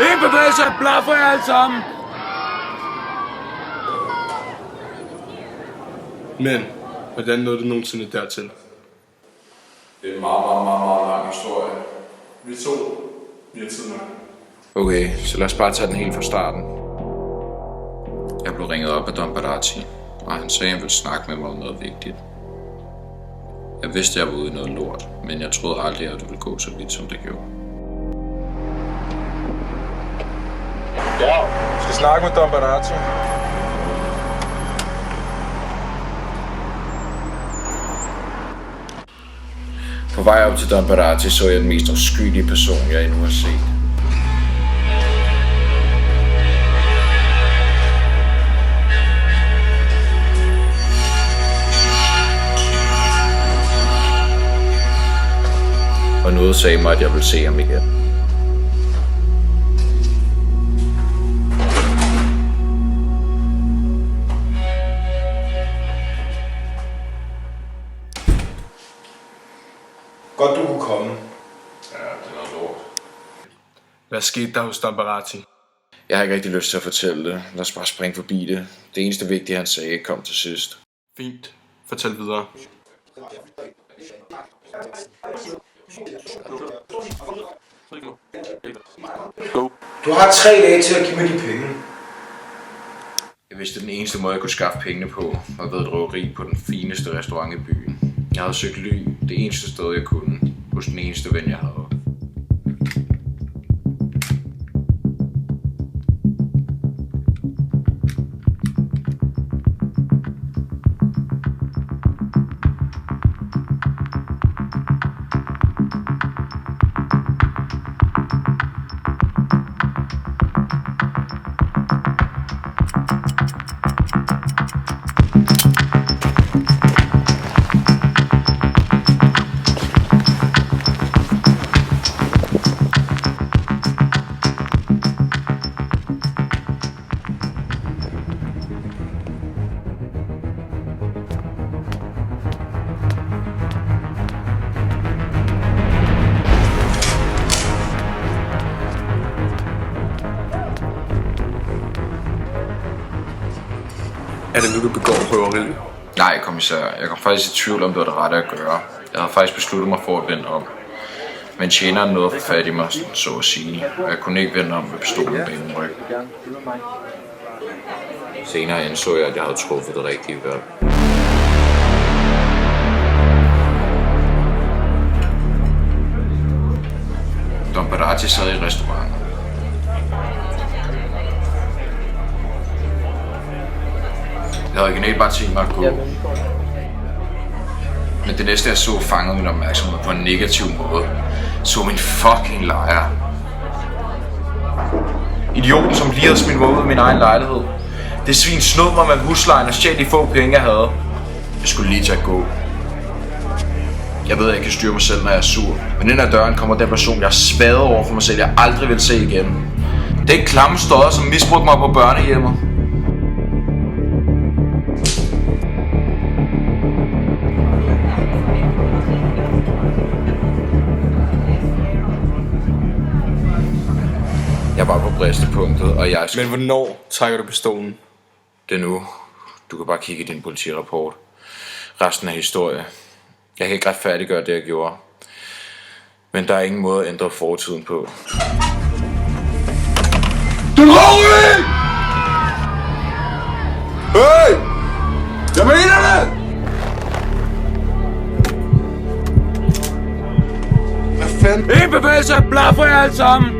En bevægelse, blaffer jer alle sammen! Men, hvordan nåede du nogensinde dertil? Det er en meget lang historie. Vi har tid nok. Okay, så lad os bare tage den helt fra starten. Jeg blev ringet op af Don Barati, og han sagde, at han ville snakke med mig om noget vigtigt. Jeg vidste, at jeg var ude i noget lort, men jeg troede aldrig, at det ville gå så vidt, som det gjorde. Ja, jeg skal snakke med Don Barati. På vej op til Don Barati så jeg den mest afskyelige person, jeg endnu har set. Og noget sagde mig, at jeg ville se ham igen. Godt du kunne komme. Ja, det er noget lort. Hvad skete der hos Don Barati? Jeg har ikke rigtig lyst til at fortælle det. Lad os bare springe forbi det. Det eneste vigtige, han sagde, kom til sidst. Fint. Fortæl videre. Du har 3 dage til at give mig de penge. Jeg vidste, at den eneste måde, jeg kunne skaffe pengene på, var ved et røveri på den fineste restaurant i byen. Jeg havde søgt ly det eneste sted, jeg kunne, hos den eneste ven, jeg havde. Er det nu, du begår røveri? Nej, kommissær. Jeg kom faktisk i tvivl om, det var det rette at gøre. Jeg havde faktisk besluttet mig for at vende om. Men tjeneren nåede at få fat i mig, så at sige. Og jeg kunne ikke vende om med pistolen bag min ryg. Senere indså jeg, at jeg havde truffet det rigtige valg. Don Barati sad i restauranten. Jeg havde originalt bare tænkt mig at gå. Men det næste jeg så fangede min opmærksomhed på en negativ måde. Så min fucking lejer. Idioten, som lige havde smidt mig ud af min egen lejlighed. Det svin snød mig med huslejen og stjal de få penge jeg havde. Jeg skulle lige til at gå. Jeg ved, at jeg kan styre mig selv, når jeg er sur. Men ind ad døren kommer den person, jeg har spadet over for mig selv, jeg aldrig vil se igen. Den klamme stodder, som misbrugte mig på børnehjemmet. Jeg var på bristepunktet, og jeg... Men hvornår trækker du pistolen? Det er nu. Du kan bare kigge i din politirapport. Resten er historie. Jeg kan ikke retfærdiggøre det, jeg gjorde. Men der er ingen måde at ændre fortiden på. Du røver! Hey! Jeg mener det! Hvad fanden? En bevægelse, blaffer jer alle sammen!